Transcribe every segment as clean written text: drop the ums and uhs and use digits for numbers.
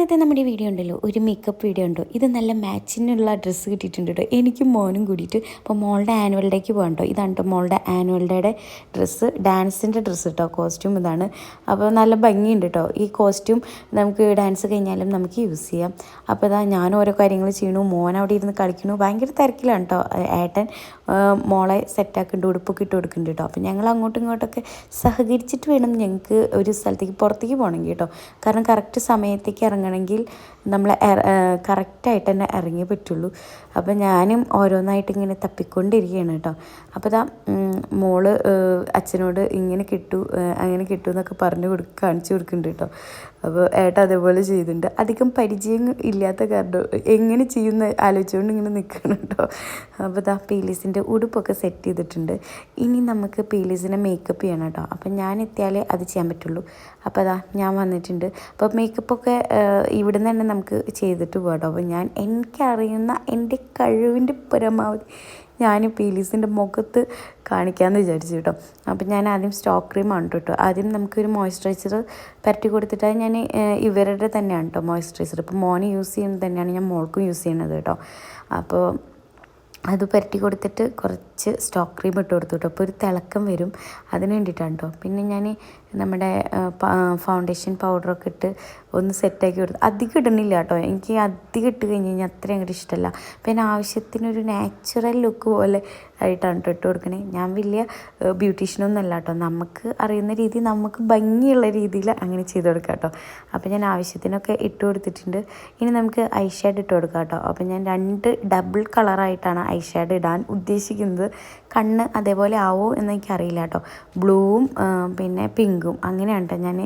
ഇന്നത്തെ നമ്മുടെ വീഡിയോ ഉണ്ടല്ലോ, ഒരു മേക്കപ്പ് വീഡിയോ ഉണ്ടോ. ഇത് നല്ല മാച്ചിനുള്ള ഡ്രസ്സ് കിട്ടിയിട്ടുണ്ട് കേട്ടോ, എനിക്കും മോനും കൂടിയിട്ട്. അപ്പോൾ മോളുടെ ആനുവൽ ഡേക്ക് പോകാം കേട്ടോ. ഇതാണ് കേട്ടോ മോളുടെ ആനുവൽ ഡേയുടെ ഡ്രസ്സ്, ഡാൻസിൻ്റെ ഡ്രസ്സ് കേട്ടോ. കോസ്റ്റ്യൂം ഇതാണ്. അപ്പോൾ നല്ല ഭംഗിയുണ്ട് കേട്ടോ. ഈ കോസ്റ്റ്യൂം നമുക്ക് ഡാൻസ് കഴിഞ്ഞാലും നമുക്ക് യൂസ് ചെയ്യാം. അപ്പോൾ ഇതാ ഞാൻ ഓരോ കാര്യങ്ങൾ ചെയ്യണു, മോൻ അവിടെ ഇരുന്ന് കളിക്കണു. ഭയങ്കര തിരക്കിലാണ് കേട്ടോ. ഏട്ടൻ മോളെ സെറ്റാക്കുന്നുണ്ട്, ഉടുപ്പൊക്കെ ഇട്ട് കൊടുക്കുന്നുണ്ട് കേട്ടോ. അപ്പോൾ ഞങ്ങൾ അങ്ങോട്ടും ഇങ്ങോട്ടൊക്കെ സഹകരിച്ചിട്ട് വേണം ഞങ്ങൾക്ക് ഒരു സ്ഥലത്തേക്ക് പുറത്തേക്ക് പോകണമെങ്കിൽ കേട്ടോ. കാരണം കറക്റ്റ് സമയത്തേക്ക് ഇറങ്ങണമെങ്കിൽ നമ്മൾ കറക്റ്റായിട്ട് തന്നെ ഇറങ്ങിയേ പറ്റുള്ളൂ. അപ്പോൾ ഞാനും ഓരോന്നായിട്ട് ഇങ്ങനെ തപ്പിക്കൊണ്ടിരിക്കുകയാണ് കേട്ടോ. അപ്പോൾ ഇതാ മോള് അച്ഛനോട് ഇങ്ങനെ കിട്ടു അങ്ങനെ കിട്ടു എന്നൊക്കെ കാണിച്ചു കൊടുക്കുന്നുണ്ട് കേട്ടോ. അപ്പോൾ ഏട്ടൻ അതേപോലെ ചെയ്തിട്ടുണ്ട്. അധികം പരിചയം ഇല്ലാത്ത കാരണം എങ്ങനെ ചെയ്യുന്ന ആലോചിച്ചുകൊണ്ട് ഇങ്ങനെ നിൽക്കണം കേട്ടോ. അപ്പോൾ ഇതാ പീലീസിൻ്റെ ഉടുപ്പൊക്കെ സെറ്റ് ചെയ്തിട്ടുണ്ട്. ഇനി നമുക്ക് പീലീസിനെ മേക്കപ്പ് ചെയ്യണം കേട്ടോ. അപ്പം ഞാൻ എത്തിയാലേ അത് ചെയ്യാൻ പറ്റുള്ളൂ. അപ്പോൾ അതാ ഞാൻ വന്നിട്ടുണ്ട്. അപ്പോൾ മേക്കപ്പൊക്കെ ഇവിടുന്ന് തന്നെ നമുക്ക് ചെയ്തിട്ട് പോകാം കേട്ടോ. അപ്പോൾ ഞാൻ എനിക്കറിയുന്ന എൻ്റെ കഴിവിൻ്റെ പരമാവധി ഞാൻ പീലീസിൻ്റെ മുഖത്ത് കാണിക്കാമെന്ന് വിചാരിച്ചു കേട്ടോ. അപ്പം ഞാൻ ആദ്യം സ്റ്റോക്ക് ക്രീമാണ് കേട്ടോ. ആദ്യം നമുക്കൊരു മോയ്സ്ചറൈസർ പരട്ടി കൊടുത്തിട്ട് ഞാൻ ഇവരുടെ തന്നെയാണ് കേട്ടോ മോയ്സ്ചറൈസർ. ഇപ്പോൾ മോന് യൂസ് ചെയ്യുന്നത് തന്നെയാണ് ഞാൻ മോൾക്കും യൂസ് ചെയ്യുന്നത് കേട്ടോ. അപ്പോൾ അത് പരട്ടി കൊടുത്തിട്ട് കുറച്ച് സ്റ്റോക്ക് ക്രീം ഇട്ട് കൊടുത്തു കേട്ടോ. അപ്പോൾ ഒരു തിളക്കം വരും, അതിന് വേണ്ടിയിട്ടാണ് കേട്ടോ. പിന്നെ ഞാൻ നമ്മുടെ ഫൗണ്ടേഷൻ പൗഡറൊക്കെ ഇട്ട് ഒന്ന് സെറ്റാക്കി കൊടുത്തു. അധികം ഇടണില്ല കേട്ടോ, എനിക്ക് അധികം ഇട്ട് കഴിഞ്ഞ് കഴിഞ്ഞാൽ അത്രയും അങ്ങോട്ട് ഇഷ്ടമല്ല. പിന്നെ ആവശ്യത്തിനൊരു നാച്ചുറൽ ലുക്ക് പോലെ ആയിട്ടാണ് കേട്ടോ ഇട്ട് കൊടുക്കണേ. ഞാൻ വലിയ ബ്യൂട്ടീഷ്യനൊന്നും അല്ല കേട്ടോ, നമുക്ക് അറിയുന്ന രീതി നമുക്ക് ഭംഗിയുള്ള രീതിയിൽ അങ്ങനെ ചെയ്ത് കൊടുക്കാം കേട്ടോ. അപ്പോൾ ഞാൻ ആവശ്യത്തിനൊക്കെ ഇട്ട് കൊടുത്തിട്ടുണ്ട്. ഇനി നമുക്ക് ഐ ഷാഡ് ഇട്ട് കൊടുക്കാം കേട്ടോ. അപ്പോൾ ഞാൻ 2 ഡബിൾ കളറായിട്ടാണ് ഐ ഷാഡ് ഇടാൻ ഉദ്ദേശിക്കുന്നത്. കണ്ണ് അതേപോലെ ആവോ എന്നെനിക്കറിയില്ല കേട്ടോ. ബ്ലൂവും പിന്നെ പിങ്കും അങ്ങനെയാണ് കേട്ടോ ഞാൻ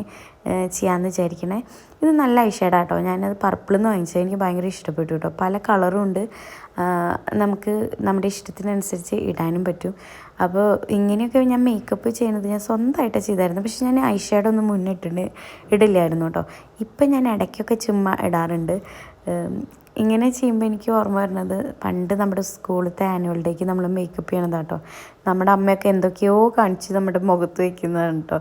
ചെയ്യാമെന്ന് വിചാരിക്കണേ. ഇത് നല്ല ഐ ഷാഡാണ് കേട്ടോ. ഞാനത് പർപ്പിളിൽ നിന്ന് വാങ്ങിച്ചത്, എനിക്ക് ഭയങ്കര ഇഷ്ടപ്പെട്ടു കേട്ടോ. പല കളറും ഉണ്ട്, നമുക്ക് നമ്മുടെ ഇഷ്ടത്തിനനുസരിച്ച് ഇടാനും പറ്റും. അപ്പോൾ ഇങ്ങനെയൊക്കെ ഞാൻ മേക്കപ്പ് ചെയ്യുന്നത് ഞാൻ സ്വന്തമായിട്ട് ചെയ്തായിരുന്നു. പക്ഷെ ഞാൻ ഐ ഷാഡോ ഒന്നും മുന്നിട്ടുണ്ട് ഇടില്ലായിരുന്നു കേട്ടോ. ഇപ്പം ഞാൻ ഇടയ്ക്കൊക്കെ ചുമ്മാ ഇടാറുണ്ട്. ഇങ്ങനെ ചെയ്യുമ്പോൾ എനിക്ക് ഓർമ്മ വരുന്നത് പണ്ട് നമ്മുടെ സ്കൂളിലത്തെ ആനുവൽ ഡേക്ക് നമ്മൾ മേക്കപ്പ് ചെയ്യണതാണ് കേട്ടോ. നമ്മുടെ അമ്മയൊക്കെ എന്തൊക്കെയോ കാണിച്ച് നമ്മുടെ മുഖത്ത് വയ്ക്കുന്നതാണ് കേട്ടോ.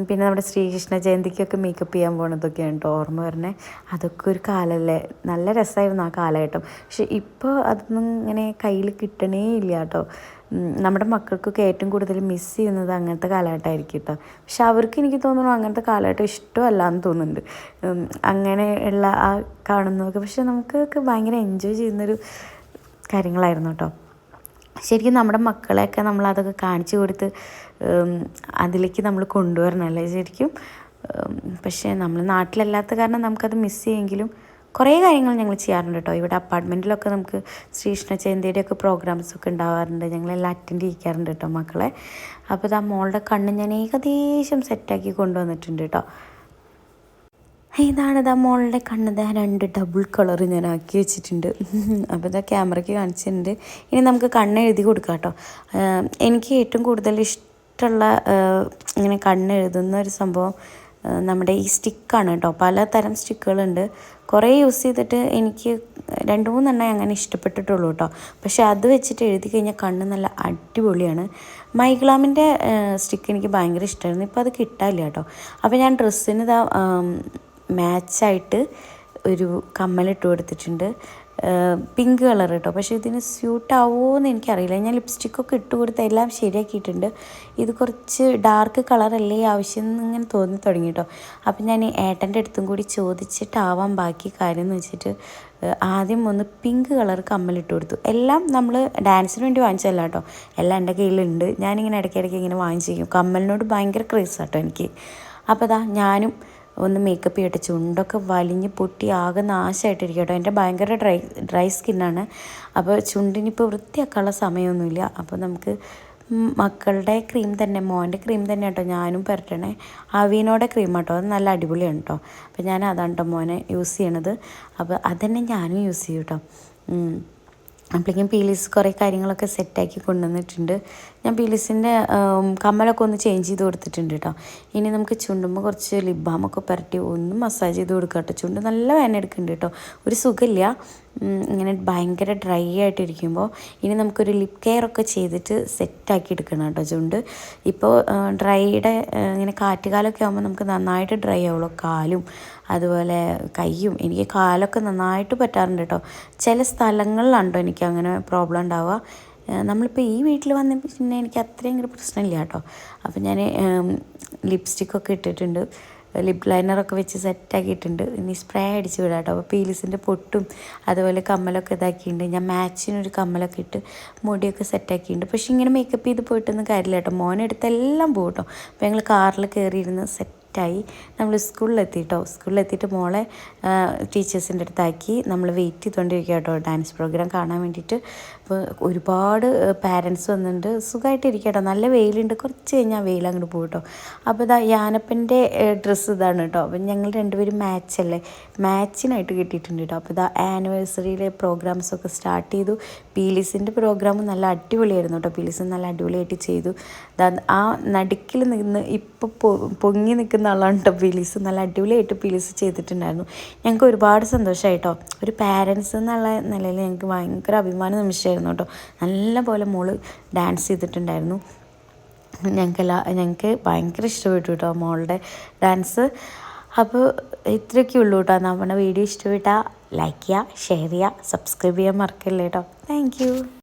പിന്നെ നമ്മുടെ ശ്രീകൃഷ്ണ ജയന്തിക്കൊക്കെ മേക്കപ്പ് ചെയ്യാൻ പോണതൊക്കെയാണ് കേട്ടോ ഓർമ്മ വരണേ. അതൊക്കെ ഒരു കാലമല്ലേ, നല്ല രസമായിരുന്നു ആ കാലഘട്ടം. പക്ഷെ ഇപ്പോൾ അതൊന്നും ഇങ്ങനെ കയ്യിൽ കിട്ടണേ ഇല്ല കേട്ടോ. നമ്മുടെ മക്കൾക്കൊക്കെ ഏറ്റവും കൂടുതൽ മിസ് ചെയ്യുന്നത് അങ്ങനത്തെ കാലഘട്ടമായിരിക്കും കേട്ടോ. പക്ഷെ അവർക്ക് എനിക്ക് തോന്നുന്നു അങ്ങനത്തെ കാലഘട്ടം ഇഷ്ടമല്ല എന്ന് തോന്നുന്നുണ്ട്, അങ്ങനെയുള്ള ആ കാണുന്നതൊക്കെ. പക്ഷെ നമുക്കൊക്കെ ഭയങ്കര എൻജോയ് ചെയ്യുന്നൊരു കാര്യങ്ങളായിരുന്നു കേട്ടോ. ശരിക്കും നമ്മുടെ മക്കളെയൊക്കെ നമ്മളതൊക്കെ കാണിച്ചു കൊടുത്ത് അതിലേക്ക് നമ്മൾ കൊണ്ടുവരണമല്ലേ ശരിക്കും. പക്ഷേ നമ്മൾ നാട്ടിലല്ലാത്ത കാരണം നമുക്കത് മിസ് ചെയ്യുമെങ്കിലും കുറേ കാര്യങ്ങൾ ഞങ്ങൾ ചെയ്യാറുണ്ട് കേട്ടോ. ഇവിടെ അപ്പാർട്ട്മെൻറ്റിലൊക്കെ നമുക്ക് ശ്രീകൃഷ്ണ ജയന്തിയുടെയൊക്കെ പ്രോഗ്രാംസൊക്കെ ഉണ്ടാവാറുണ്ട്. ഞങ്ങളെല്ലാം അറ്റൻഡ് ചെയ്യിക്കാറുണ്ട് കേട്ടോ മക്കളെ. അപ്പോൾ ഇതാ മോളുടെ കണ്ണ് ഞാൻ ഏകദേശം സെറ്റാക്കി കൊണ്ടുവന്നിട്ടുണ്ട് കേട്ടോ. ഇതാണിതാ മോളുടെ കണ്ണത് 2 ഡബിൾ കളർ ഞാൻ ആക്കി വെച്ചിട്ടുണ്ട്. അപ്പോൾ ഇതാ ക്യാമറയ്ക്ക് കാണിച്ചിട്ടുണ്ട്. ഇനി നമുക്ക് കണ്ണ് എഴുതി കൊടുക്കാം കേട്ടോ. എനിക്ക് ഏറ്റവും കൂടുതൽ ഇഷ്ടമുള്ള ഇങ്ങനെ കണ്ണ് എഴുതുന്ന ഒരു സംഭവം നമ്മുടെ ഈ സ്റ്റിക്കാണ് കേട്ടോ. പലതരം സ്റ്റിക്കുകളുണ്ട്. കുറേ യൂസ് ചെയ്തിട്ട് എനിക്ക് 2-3 എണ്ണേ അങ്ങനെ ഇഷ്ടപ്പെട്ടിട്ടുള്ളൂ കേട്ടോ. പക്ഷെ അത് വെച്ചിട്ട് എഴുതി കഴിഞ്ഞാൽ കണ്ണ് നല്ല അടിപൊളിയാണ്. മൈഗ്ലാമിൻ്റെ സ്റ്റിക്ക് എനിക്ക് ഭയങ്കര ഇഷ്ടമായിരുന്നു. ഇപ്പോൾ അത് കിട്ടാനില്ല കേട്ടോ. അപ്പോൾ ഞാൻ ഡ്രസ്സിന് ഇതാ മാച്ചായിട്ട് ഒരു കമ്മലിട്ട് കൊടുത്തിട്ടുണ്ട്, പിങ്ക് കളർ കേട്ടോ. പക്ഷേ ഇതിന് സ്യൂട്ടാവുമോ എന്ന് എനിക്കറിയില്ല. ഞാൻ ലിപ്സ്റ്റിക്കൊക്കെ ഇട്ട് കൊടുത്ത് എല്ലാം ശരിയാക്കിയിട്ടുണ്ട്. ഇത് കുറച്ച് ഡാർക്ക് കളറല്ലേ ആവശ്യം എന്നിങ്ങനെ തോന്നി തുടങ്ങി കേട്ടോ. അപ്പം ഞാൻ ഏട്ടൻ്റെ അടുത്തും കൂടി ചോദിച്ചിട്ടാവാം ബാക്കി കാര്യം എന്ന് വെച്ചിട്ട് ആദ്യം ഒന്ന് പിങ്ക് കളർ കമ്മലിട്ട് കൊടുത്തു. എല്ലാം നമ്മൾ ഡാൻസിന് വേണ്ടി വാങ്ങിച്ചതല്ല കേട്ടോ, എല്ലാം എൻ്റെ കയ്യിലുണ്ട്. ഞാനിങ്ങനെ ഇടയ്ക്കിടയ്ക്ക് ഇങ്ങനെ വാങ്ങിച്ചിരിക്കും. കമ്മലിനോട് ഭയങ്കര ക്രേസ് കേട്ടോ എനിക്ക്. അപ്പോൾ അതാ ഞാനും ഒന്ന് മേക്കപ്പ് ചെയ്യട്ടെ. ചുണ്ടൊക്കെ വലിഞ്ഞ് പൊട്ടി ആകെ നാശമായിട്ടിരിക്കും കേട്ടോ. എൻ്റെ ഭയങ്കര ഡ്രൈ സ്കിന്നാണ്. അപ്പോൾ ചുണ്ടിനിപ്പോൾ വൃത്തിയാക്കാനുള്ള സമയമൊന്നുമില്ല. അപ്പോൾ നമുക്ക് മക്കളുടെ ക്രീം തന്നെ, മോൻ്റെ ക്രീം തന്നെ കേട്ടോ ഞാനും പുരട്ടണേ. അവീനോടെ ക്രീം കേട്ടോ, അത് നല്ല അടിപൊളിയാണ് കേട്ടോ. അപ്പോൾ ഞാൻ അതാണ് കേട്ടോ മോനെ യൂസ് ചെയ്യണത്. അപ്പോൾ അതന്നെ ഞാനും യൂസ് ചെയ്യും കേട്ടോ. അപ്പോഴേക്കും പീലീസ് കുറേ കാര്യങ്ങളൊക്കെ സെറ്റാക്കി കൊണ്ടുവന്നിട്ടുണ്ട്. ഞാൻ പീലീസിൻ്റെ കമ്മലൊക്കെ ഒന്ന് ചേഞ്ച് ചെയ്ത് കൊടുത്തിട്ടുണ്ട് കേട്ടോ. ഇനി നമുക്ക് ചുണ്ടുമ്പോൾ കുറച്ച് ലിപ് ബാമൊക്കെ പുരട്ടി ഒന്ന് മസാജ് ചെയ്ത് കൊടുക്കാം കേട്ടോ. ചുണ്ട് നല്ല വേദന എടുക്കുന്നുണ്ട് കേട്ടോ, ഒരു സുഖമില്ല ഇങ്ങനെ ഭയങ്കര ഡ്രൈ ആയിട്ടിരിക്കുമ്പോൾ. ഇനി നമുക്കൊരു ലിപ് കെയർ ഒക്കെ ചെയ്തിട്ട് സെറ്റാക്കി എടുക്കണം കേട്ടോ ചുണ്ട്. ഇപ്പോൾ ഡ്രൈയുടെ ഇങ്ങനെ കാറ്റുകാലമൊക്കെ ആകുമ്പോൾ നമുക്ക് നന്നായിട്ട് ഡ്രൈ ആവുള്ളൂ കാലും. അതുപോലെ കയ്യും എനിക്ക് കാലൊക്കെ നന്നായിട്ട് പറ്റാറുണ്ട് കേട്ടോ. ചില സ്ഥലങ്ങളിലുണ്ടോ എനിക്ക് അങ്ങനെ പ്രോബ്ലം ഉണ്ടാവുക. നമ്മളിപ്പോൾ ഈ വീട്ടിൽ വന്ന പിന്നെ എനിക്ക് അത്രയും ഇങ്ങോട്ട് പ്രശ്നമില്ല കേട്ടോ. അപ്പോൾ ഞാൻ ലിപ്സ്റ്റിക്കൊക്കെ ഇട്ടിട്ടുണ്ട്, ലിപ് ലൈനറൊക്കെ വെച്ച് സെറ്റാക്കിയിട്ടുണ്ട്. ഇനി സ്പ്രേ അടിച്ച് വിടാം കേട്ടോ. അപ്പോൾ പീലിസിൻ്റെ പൊട്ടും അതുപോലെ കമ്മലൊക്കെ ഇതാക്കിയിട്ടുണ്ട്. ഞാൻ മാച്ചിനൊരു കമ്മലൊക്കെ ഇട്ട് മുടിയൊക്കെ സെറ്റാക്കിയിട്ടുണ്ട്. പക്ഷേ ഇങ്ങനെ മേക്കപ്പ് ചെയ്ത് പോയിട്ടൊന്നും കാര്യമില്ല കേട്ടോ. മോനെടുത്തെല്ലാം പോകും കേട്ടോ. അപ്പോൾ ഞങ്ങൾ കാറിൽ കയറിയിരുന്ന് സെറ്റായി നമ്മൾ സ്കൂളിലെത്തിയിട്ട് മോളെ ടീച്ചേഴ്സിൻ്റെ അടുത്താക്കി നമ്മൾ വെയിറ്റ് ചെയ്തുകൊണ്ടിരിക്കുക കേട്ടോ ഡാൻസ് പ്രോഗ്രാം കാണാൻ വേണ്ടിയിട്ട്. അപ്പോൾ ഒരുപാട് പാരൻസ് വന്നിട്ടുണ്ട്. സുഖമായിട്ടിരിക്കുക കേട്ടോ. നല്ല വെയിലുണ്ട്, കുറച്ച് കഴിഞ്ഞാൽ വെയിൽ അങ്ങോട്ട് പോകും കേട്ടോ. അപ്പോൾ ഇതാ യാനപ്പൻ്റെ ഡ്രസ്സ് ഇതാണ് കേട്ടോ. അപ്പം ഞങ്ങൾ രണ്ടുപേരും മാച്ചിനായിട്ട് കിട്ടിയിട്ടുണ്ട് കേട്ടോ. അപ്പോൾ ഇതാ ആനിവേഴ്സറിയിലെ പ്രോഗ്രാംസൊക്കെ സ്റ്റാർട്ട് ചെയ്തു. പീലിസിൻ്റെ പ്രോഗ്രാം നല്ല അടിപൊളിയായിരുന്നു കേട്ടോ. പീലിസ് നല്ല അടിപൊളിയായിട്ട് ചെയ്തു. ആ നടുക്കിൽ നിന്ന് ഇപ്പോൾ പൊങ്ങി നിൽക്കുന്ന ആളാണ് കേട്ടോ പീലിസ്. നല്ല അടിപൊളിയായിട്ട് പീലിസ് ചെയ്തിട്ടുണ്ടായിരുന്നു. ഞങ്ങൾക്ക് ഒരുപാട് സന്തോഷമായി കേട്ടോ. ഒരു പാരൻസ് എന്നുള്ള നിലയിൽ ഞങ്ങൾക്ക് ഭയങ്കര അഭിമാന നിമിഷമായിരുന്നു കേട്ടോ. നല്ല പോലെ മോള് ഡാൻസ് ചെയ്തിട്ടുണ്ടായിരുന്നു. ഞങ്ങൾക്ക് ഭയങ്കര ഇഷ്ടപ്പെട്ടു കേട്ടോ മോളുടെ ഡാൻസ്. അപ്പോൾ ഇത്രയൊക്കെ ഉള്ളൂ കേട്ടോ. നമ്മുടെ വീഡിയോ ഇഷ്ടപ്പെട്ടാൽ ലൈക്ക് ചെയ്യുക, ഷെയർ ചെയ്യുക, സബ്സ്ക്രൈബ് ചെയ്യാൻ മറക്കല്ലേ കേട്ടോ. താങ്ക്